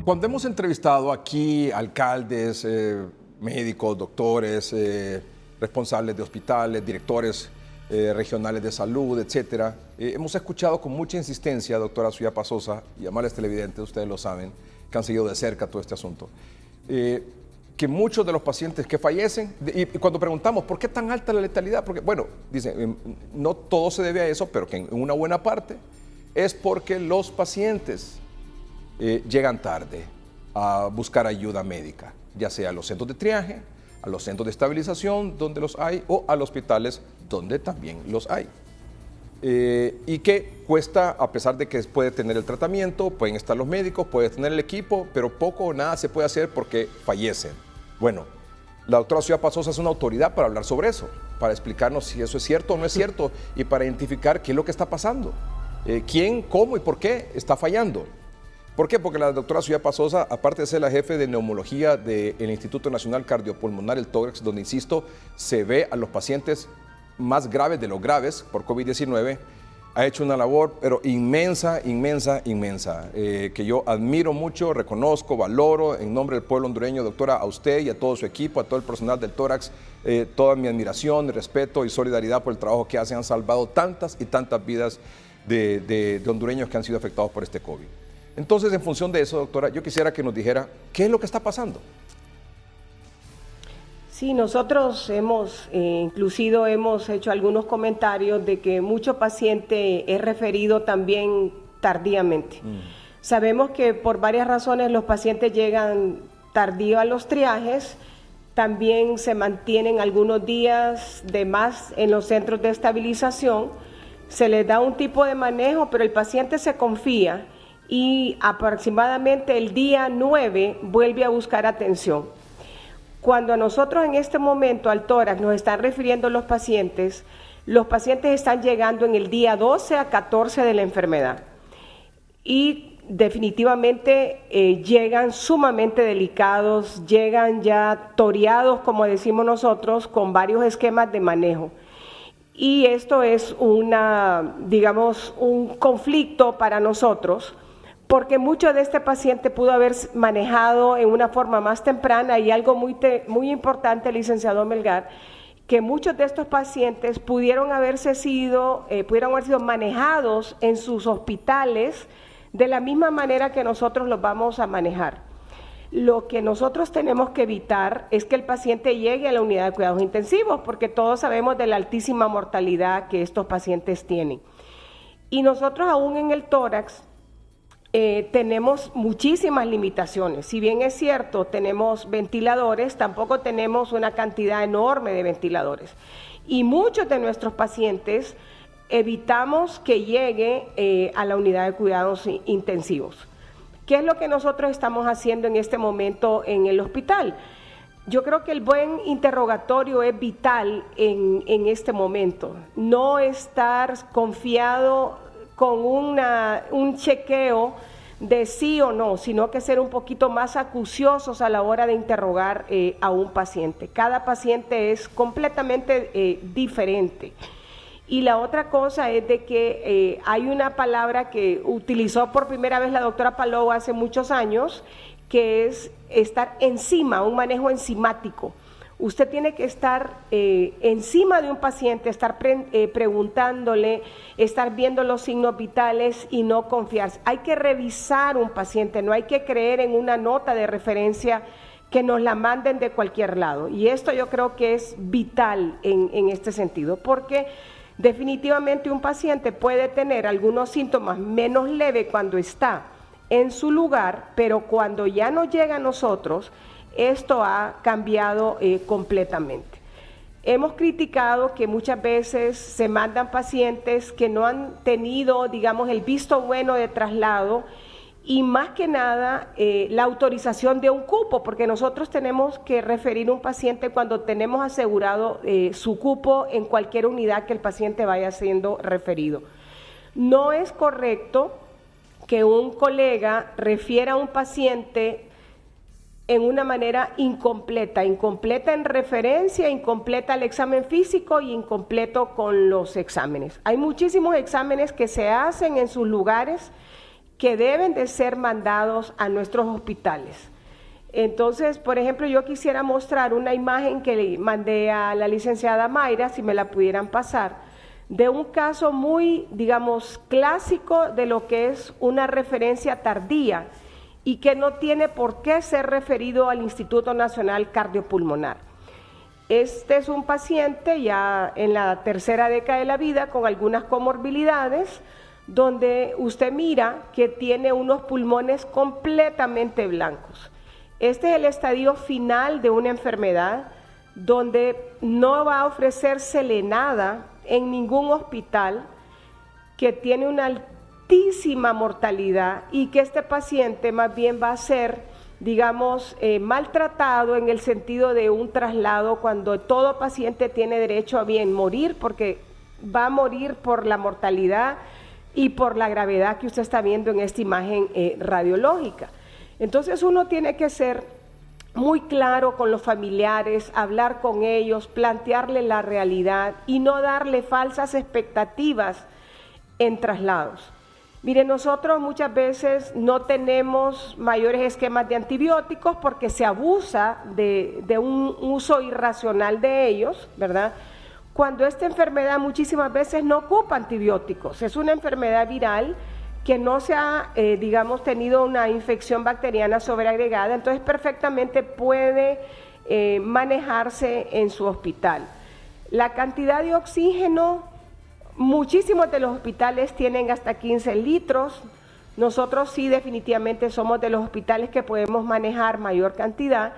Cuando hemos entrevistado aquí alcaldes, médicos, doctores, responsables de hospitales, directores regionales de salud, etcétera, hemos escuchado con mucha insistencia, doctora Suyapa Sosa, y amables televidentes, ustedes lo saben, que han seguido de cerca todo este asunto, que muchos de los pacientes que fallecen, y cuando preguntamos por qué tan alta la letalidad, porque, bueno, dicen, no todo se debe a eso, pero que en una buena parte es porque los pacientes llegan tarde a buscar ayuda médica, ya sea a los centros de triaje, a los centros de estabilización donde los hay o a los hospitales donde también los hay. Y que cuesta, a pesar de que puede tener el tratamiento, pueden estar los médicos, puede tener el equipo, pero poco o nada se puede hacer porque fallecen. Bueno, la doctora Suyapa Sosa es una autoridad para hablar sobre eso, para explicarnos si eso es cierto o no es cierto y para identificar qué es lo que está pasando, quién, cómo y por qué está fallando. ¿Por qué? Porque la doctora Suyapa Sosa, aparte de ser la jefe de neumología del Instituto Nacional Cardiopulmonar, el TORAX, donde, insisto, se ve a los pacientes más graves de los graves por COVID-19, ha hecho una labor, pero inmensa, que yo admiro mucho, reconozco, valoro, en nombre del pueblo hondureño, doctora, a usted y a todo su equipo, a todo el personal del TORAX, toda mi admiración, respeto y solidaridad por el trabajo que hacen. Han salvado tantas y tantas vidas de hondureños que han sido afectados por este COVID. Entonces, en función de eso, doctora, yo quisiera que nos dijera qué es lo que está pasando. Sí, nosotros inclusive hemos hecho algunos comentarios de que mucho paciente es referido también tardíamente. Sabemos que por varias razones los pacientes llegan tardío a los triajes, también se mantienen algunos días de más en los centros de estabilización, se les da un tipo de manejo, pero el paciente se confía y aproximadamente el día 9 vuelve a buscar atención. Cuando a nosotros en este momento al tórax nos están refiriendo los pacientes están llegando en el día 12 a 14 de la enfermedad y definitivamente llegan sumamente delicados, llegan ya toreados, como decimos nosotros, con varios esquemas de manejo. Y esto es un conflicto para nosotros, porque mucho de este paciente pudo haber manejado en una forma más temprana y algo muy importante, licenciado Melgar, que muchos de estos pacientes pudieron haber sido manejados en sus hospitales de la misma manera que nosotros los vamos a manejar. Lo que nosotros tenemos que evitar es que el paciente llegue a la unidad de cuidados intensivos, porque todos sabemos de la altísima mortalidad que estos pacientes tienen. Y nosotros aún en el tórax tenemos muchísimas limitaciones. Si bien es cierto, tenemos ventiladores, tampoco tenemos una cantidad enorme de ventiladores. Y muchos de nuestros pacientes evitamos que llegue a la unidad de cuidados intensivos. ¿Qué es lo que nosotros estamos haciendo en este momento en el hospital? Yo creo que el buen interrogatorio es vital en este momento. No estar confiado con un chequeo de sí o no, sino que ser un poquito más acuciosos a la hora de interrogar a un paciente. Cada paciente es completamente diferente. Y la otra cosa es de que hay una palabra que utilizó por primera vez la doctora Palou hace muchos años, que es estar encima, un manejo enzimático. Usted tiene que estar encima de un paciente, estar preguntándole, estar viendo los signos vitales y no confiarse. Hay que revisar un paciente, no hay que creer en una nota de referencia que nos la manden de cualquier lado. Y esto yo creo que es vital en este sentido, porque definitivamente un paciente puede tener algunos síntomas menos leves cuando está en su lugar, pero cuando ya no llega a nosotros, esto ha cambiado completamente. Hemos criticado que muchas veces se mandan pacientes que no han tenido, digamos, el visto bueno de traslado y más que nada la autorización de un cupo, porque nosotros tenemos que referir un paciente cuando tenemos asegurado su cupo en cualquier unidad que el paciente vaya siendo referido. No es correcto que un colega refiera a un paciente en una manera incompleta en referencia, incompleta al examen físico y incompleto con los exámenes. Hay muchísimos exámenes que se hacen en sus lugares que deben de ser mandados a nuestros hospitales. Entonces, por ejemplo, yo quisiera mostrar una imagen que le mandé a la licenciada Mayra, si me la pudieran pasar, de un caso muy, digamos, clásico de lo que es una referencia tardía y que no tiene por qué ser referido al Instituto Nacional Cardiopulmonar. Este es un paciente ya en la tercera década de la vida con algunas comorbilidades, donde usted mira que tiene unos pulmones completamente blancos. Este es el estadio final de una enfermedad donde no va a ofrecérsele nada en ningún hospital, que tiene una altísima mortalidad y que este paciente más bien va a ser, digamos, maltratado en el sentido de un traslado, cuando todo paciente tiene derecho a bien morir, porque va a morir por la mortalidad y por la gravedad que usted está viendo en esta imagen radiológica. Entonces uno tiene que ser muy claro con los familiares, hablar con ellos, plantearle la realidad y no darle falsas expectativas en traslados. Mire, nosotros muchas veces no tenemos mayores esquemas de antibióticos porque se abusa de un uso irracional de ellos, ¿verdad? Cuando esta enfermedad muchísimas veces no ocupa antibióticos, es una enfermedad viral que no se ha, digamos, tenido una infección bacteriana sobreagregada, entonces perfectamente puede manejarse en su hospital. La cantidad de oxígeno, muchísimos de los hospitales tienen hasta 15 litros, nosotros sí definitivamente somos de los hospitales que podemos manejar mayor cantidad,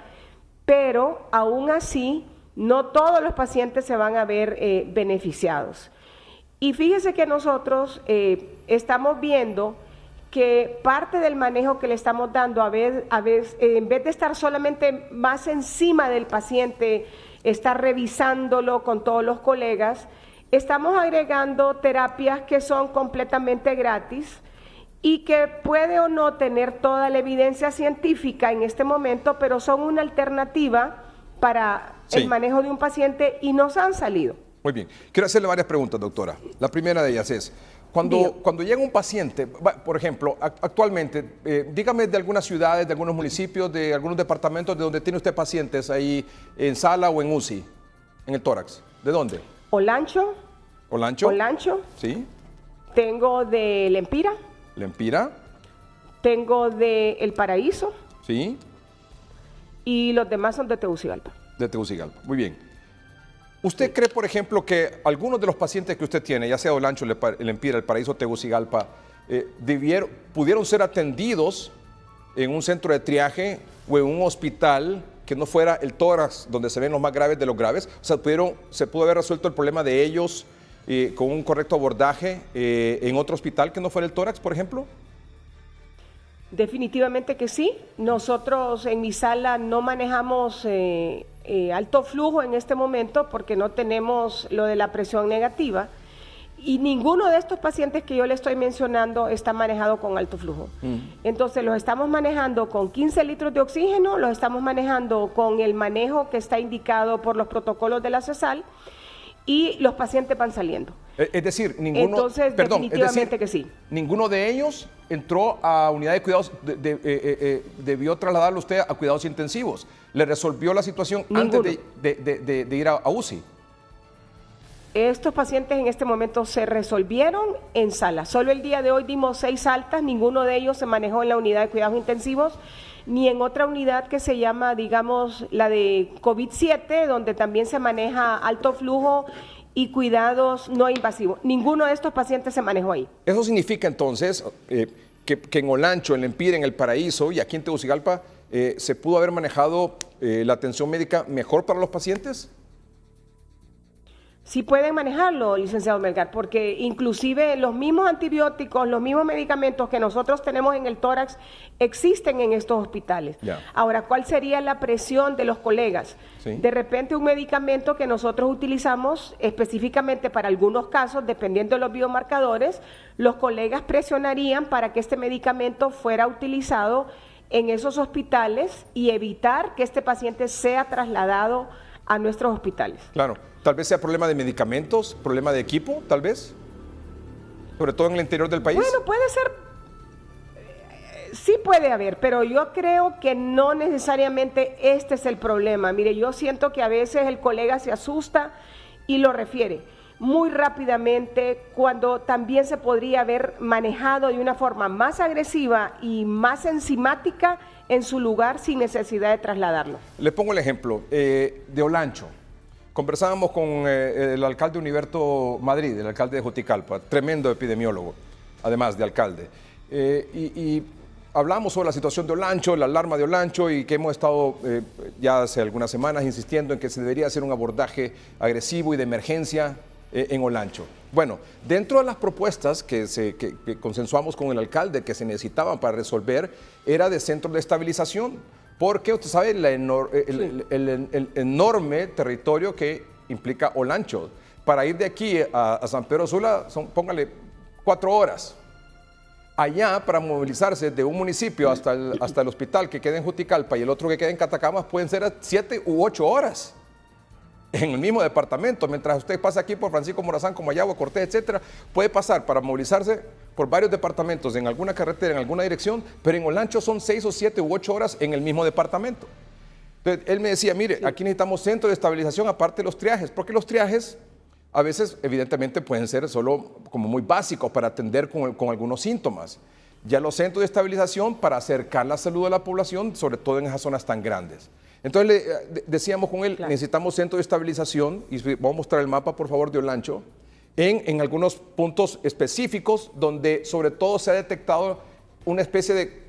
pero aún así no todos los pacientes se van a ver beneficiados. Y fíjese que nosotros estamos viendo que parte del manejo que le estamos dando, a veces, en vez de estar solamente más encima del paciente, estar revisándolo con todos los colegas, estamos agregando terapias que son completamente gratis y que puede o no tener toda la evidencia científica en este momento, pero son una alternativa para el manejo de un paciente y nos han salido. Muy bien. Quiero hacerle varias preguntas, doctora. La primera de ellas es, cuando llega un paciente, por ejemplo, actualmente, dígame de algunas ciudades, de algunos municipios, de algunos departamentos de donde tiene usted pacientes ahí en sala o en UCI, en el tórax. ¿De dónde? Olancho. ¿Olancho? Olancho. Sí. Tengo de Lempira. Lempira. Tengo de El Paraíso. Sí. Y los demás son de Tegucigalpa. De Tegucigalpa. Muy bien. ¿Usted cree, por ejemplo, que algunos de los pacientes que usted tiene, ya sea Olancho, El Empira, El Paraíso, Tegucigalpa, pudieron ser atendidos en un centro de triaje o en un hospital que no fuera el tórax, donde se ven los más graves de los graves? O sea, ¿se pudo haber resuelto el problema de ellos con un correcto abordaje en otro hospital que no fuera el tórax, por ejemplo? Definitivamente que sí. Nosotros en mi sala no manejamos alto flujo en este momento porque no tenemos lo de la presión negativa y ninguno de estos pacientes que yo le estoy mencionando está manejado con alto flujo. Entonces los estamos manejando con 15 litros de oxígeno, los estamos manejando con el manejo que está indicado por los protocolos de la CESAL y los pacientes van saliendo. Es decir, ninguno... Entonces, definitivamente que sí. Ninguno de ellos entró a unidad de cuidados, debió trasladarlo usted a cuidados intensivos. ¿Le resolvió la situación antes de ir a UCI? Estos pacientes en este momento se resolvieron en sala. Solo el día de hoy dimos 6 altas, ninguno de ellos se manejó en la unidad de cuidados intensivos, ni en otra unidad que se llama, digamos, la de COVID-7, donde también se maneja alto flujo y cuidados no invasivos. Ninguno de estos pacientes se manejó ahí. Eso significa entonces que en Olancho, en Lempira, en El Paraíso y aquí en Tegucigalpa se pudo haber manejado la atención médica mejor para los pacientes. Sí pueden manejarlo, licenciado Melgar, porque inclusive los mismos antibióticos, los mismos medicamentos que nosotros tenemos en el tórax existen en estos hospitales. Ahora, ¿cuál sería la presión de los colegas? De repente un medicamento que nosotros utilizamos específicamente para algunos casos, dependiendo de los biomarcadores, los colegas presionarían para que este medicamento fuera utilizado en esos hospitales y evitar que este paciente sea trasladado a nuestros hospitales. Claro. Tal vez sea problema de medicamentos, problema de equipo, tal vez, sobre todo en el interior del país. Bueno, Sí puede haber, pero yo creo que no necesariamente este es el problema. Mire, yo siento que a veces el colega se asusta y lo refiere muy rápidamente, cuando también se podría haber manejado de una forma más agresiva y más enzimática en su lugar sin necesidad de trasladarlo. Le pongo el ejemplo de Olancho. Conversábamos con el alcalde Uniberto Madrid, el alcalde de Juticalpa, tremendo epidemiólogo, además de alcalde. Y hablamos sobre la situación de Olancho, la alarma de Olancho, y que hemos estado ya hace algunas semanas insistiendo en que se debería hacer un abordaje agresivo y de emergencia en Olancho. Bueno, dentro de las propuestas que consensuamos con el alcalde que se necesitaban para resolver, era de centros de estabilización, porque usted sabe el enorme territorio que implica Olancho. Para ir de aquí a San Pedro Sula son, póngale, 4 horas. Allá, para movilizarse de un municipio hasta el hospital que queda en Juticalpa y el otro que queda en Catacamas, pueden ser 7 u 8 horas en el mismo departamento. Mientras usted pasa aquí por Francisco Morazán, Comayagua, Cortés, etcétera, puede pasar para movilizarse por varios departamentos en alguna carretera, en alguna dirección, pero en Olancho son 6 o 7 u 8 horas en el mismo departamento. Entonces, él me decía, mire, aquí necesitamos centro de estabilización aparte de los triajes, porque los triajes a veces, evidentemente, pueden ser solo como muy básicos para atender con algunos síntomas. Ya los centros de estabilización para acercar la salud a la población, sobre todo en esas zonas tan grandes. Entonces, decíamos con él, claro, necesitamos centros de estabilización, y vamos a mostrar el mapa, por favor, de Olancho, en algunos puntos específicos donde, sobre todo, se ha detectado una especie de,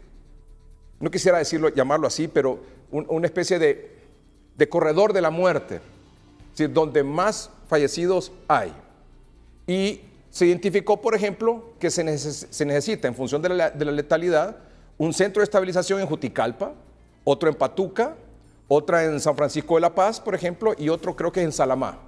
no quisiera decirlo, llamarlo así, pero una especie de corredor de la muerte. Es decir, donde más fallecidos hay. Y se identificó, por ejemplo, que se necesita, en función de la letalidad, un centro de estabilización en Juticalpa, otro en Patuca, otra en San Francisco de la Paz, por ejemplo, y otro creo que es en Salamá.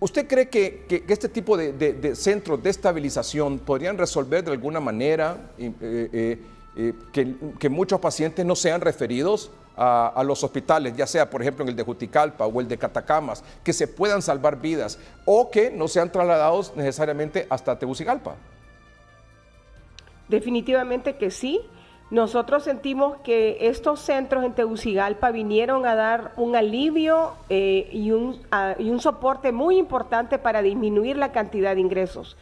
¿Usted cree que este tipo de centros de estabilización podrían resolver de alguna manera que muchos pacientes no sean referidos a los hospitales, ya sea, por ejemplo, en el de Juticalpa o el de Catacamas, que se puedan salvar vidas o que no sean trasladados necesariamente hasta Tegucigalpa? Definitivamente que sí. Nosotros sentimos que estos centros en Tegucigalpa vinieron a dar un alivio y un soporte muy importante para disminuir la cantidad de ingresos.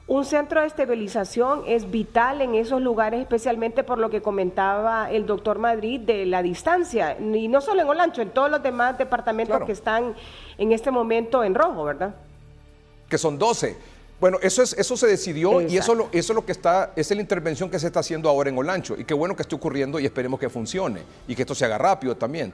Un centro de estabilización es vital en esos lugares, especialmente por lo que comentaba el doctor Madrid de la distancia, y no solo en Olancho, en todos los demás departamentos, claro, que están en este momento en rojo, ¿verdad? Que son 12. Bueno, eso se decidió. Exacto. Y eso es lo que esa es la intervención que se está haciendo ahora en Olancho, y qué bueno que esté ocurriendo y esperemos que funcione y que esto se haga rápido también.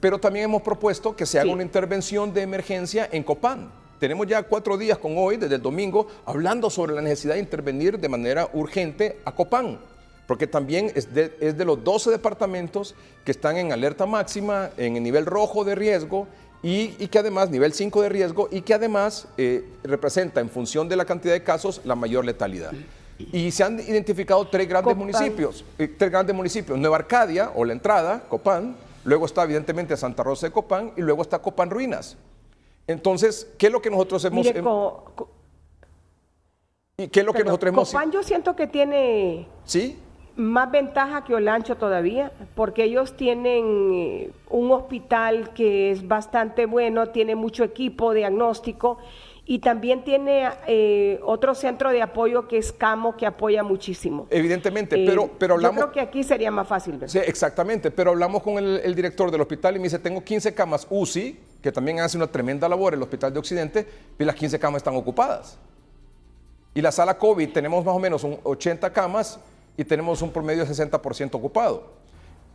Pero también hemos propuesto que se haga una intervención de emergencia en Copán. Tenemos ya 4 días con hoy, desde el domingo, hablando sobre la necesidad de intervenir de manera urgente a Copán, porque también es de los 12 departamentos que están en alerta máxima, en el nivel rojo de riesgo, y que además, nivel 5 de riesgo, y que además representa, en función de la cantidad de casos, la mayor letalidad. Y se han identificado 3 grandes municipios. Nueva Arcadia, o la entrada, Copán, luego está evidentemente Santa Rosa de Copán, y luego está Copán Ruinas. Entonces, ¿qué es lo que nosotros hemos... Mire, ¿Y qué es lo que nosotros hemos... Copán yo siento que tiene... ¿Sí? Más ventaja que Olancho todavía, porque ellos tienen un hospital que es bastante bueno, tiene mucho equipo diagnóstico y también tiene otro centro de apoyo que es CAMO, que apoya muchísimo. Evidentemente, pero hablamos... Yo creo que aquí sería más fácil, ¿verdad? Sí, exactamente, pero hablamos con el director del hospital y me dice, tengo 15 camas UCI, que también hace una tremenda labor el Hospital de Occidente, y las 15 camas están ocupadas. Y la sala COVID tenemos más o menos 80 camas, y tenemos un promedio de 60% ocupado.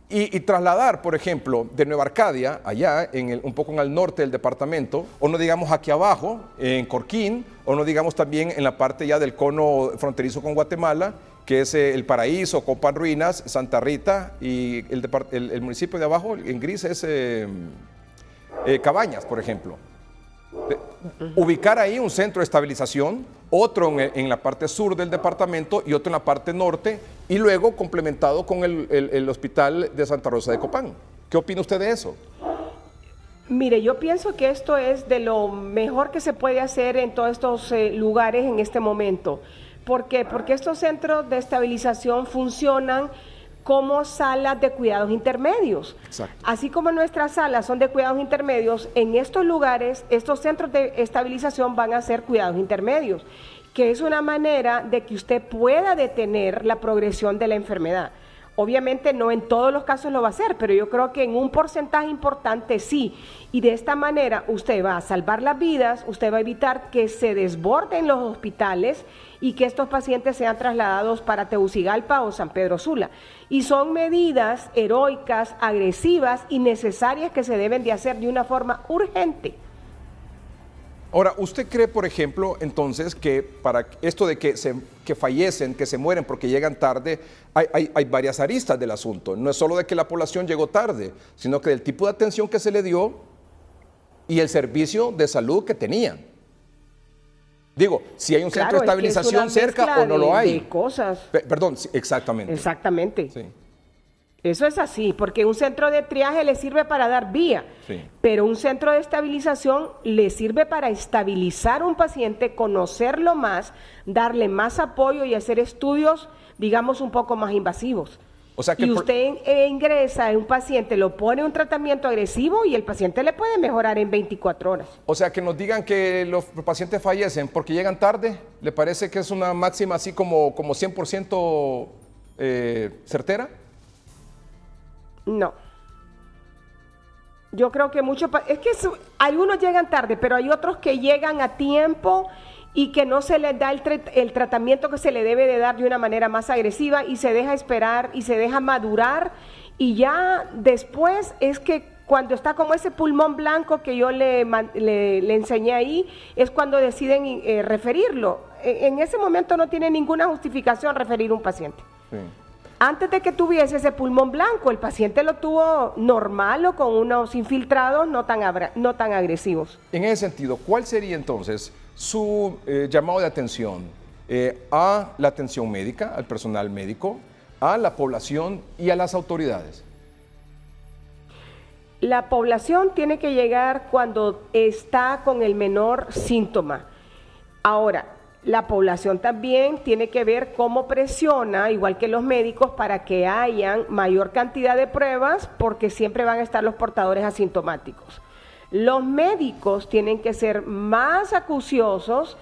Y trasladar, por ejemplo, de Nueva Arcadia, allá, un poco en el norte del departamento, o no digamos aquí abajo, en Corquín, o no digamos también en la parte ya del cono fronterizo con Guatemala, que es El Paraíso, Copán Ruinas, Santa Rita, y el municipio de abajo, en gris, es Cabañas, por ejemplo. Ubicar ahí un centro de estabilización, otro en la parte sur del departamento y otro en la parte norte, y luego complementado con el hospital de Santa Rosa de Copán. ¿Qué opina usted de eso? Mire, yo pienso que esto es de lo mejor que se puede hacer en todos estos lugares en este momento, ¿Por qué? Porque estos centros de estabilización funcionan como salas de cuidados intermedios. Exacto. Así como nuestras salas son de cuidados intermedios, en estos lugares, estos centros de estabilización van a ser cuidados intermedios, que es una manera de que usted pueda detener la progresión de la enfermedad. Obviamente no en todos los casos lo va a hacer, pero yo creo que en un porcentaje importante sí. Y de esta manera usted va a salvar las vidas, usted va a evitar que se desborden los hospitales y que estos pacientes sean trasladados para Tegucigalpa o San Pedro Sula. Y son medidas heroicas, agresivas y necesarias que se deben de hacer de una forma urgente. Ahora, ¿usted cree, por ejemplo, entonces, que para esto de que fallecen, que se mueren porque llegan tarde, hay varias aristas del asunto? No es solo de que la población llegó tarde, sino que del tipo de atención que se le dio y el servicio de salud que tenían. Digo, si hay un centro de estabilización cerca o no lo hay. De cosas. Perdón, sí, exactamente. Exactamente. Sí. Eso es así, porque un centro de triaje le sirve para dar vía, sí, pero un centro de estabilización le sirve para estabilizar un paciente, conocerlo más, darle más apoyo y hacer estudios, digamos, un poco más invasivos. O sea que y usted ingresa en un paciente, lo pone en un tratamiento agresivo y el paciente le puede mejorar en 24 horas. O sea, que nos digan que los pacientes fallecen porque llegan tarde, ¿le parece que es una máxima así como 100% certera? No. Yo creo que es que algunos llegan tarde, pero hay otros que llegan a tiempo y que no se les da el tratamiento que se le debe de dar de una manera más agresiva y se deja esperar y se deja madurar y ya después es que cuando está como ese pulmón blanco que yo le enseñé ahí, es cuando deciden referirlo. En ese momento no tiene ninguna justificación referir un paciente. Sí. Antes de que tuviese ese pulmón blanco, el paciente lo tuvo normal o con unos infiltrados no tan agresivos. En ese sentido, ¿cuál sería entonces su llamado de atención a la atención médica, al personal médico, a la población y a las autoridades? La población tiene que llegar cuando está con el menor síntoma. Ahora, la población también tiene que ver cómo presiona, igual que los médicos, para que hayan mayor cantidad de pruebas, porque siempre van a estar los portadores asintomáticos. Los médicos tienen que ser más acuciosos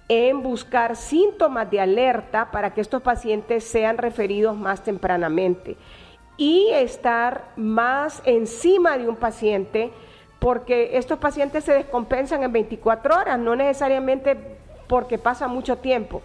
en buscar síntomas de alerta para que estos pacientes sean referidos más tempranamente y estar más encima de un paciente, porque estos pacientes se descompensan en 24 horas, no necesariamente porque pasa mucho tiempo,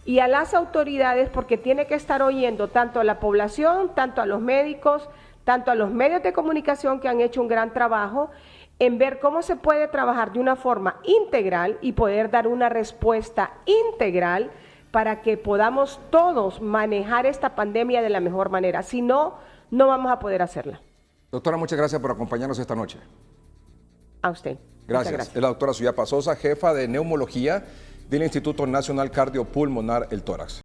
y a las autoridades porque tiene que estar oyendo tanto a la población, tanto a los médicos, tanto a los medios de comunicación que han hecho un gran trabajo en ver cómo se puede trabajar de una forma integral y poder dar una respuesta integral para que podamos todos manejar esta pandemia de la mejor manera. Si no, no vamos a poder hacerla. Doctora, muchas gracias por acompañarnos esta noche. A usted. Gracias. Es la doctora Suyapa Sosa, jefa de neumología del Instituto Nacional Cardiopulmonar El Tórax.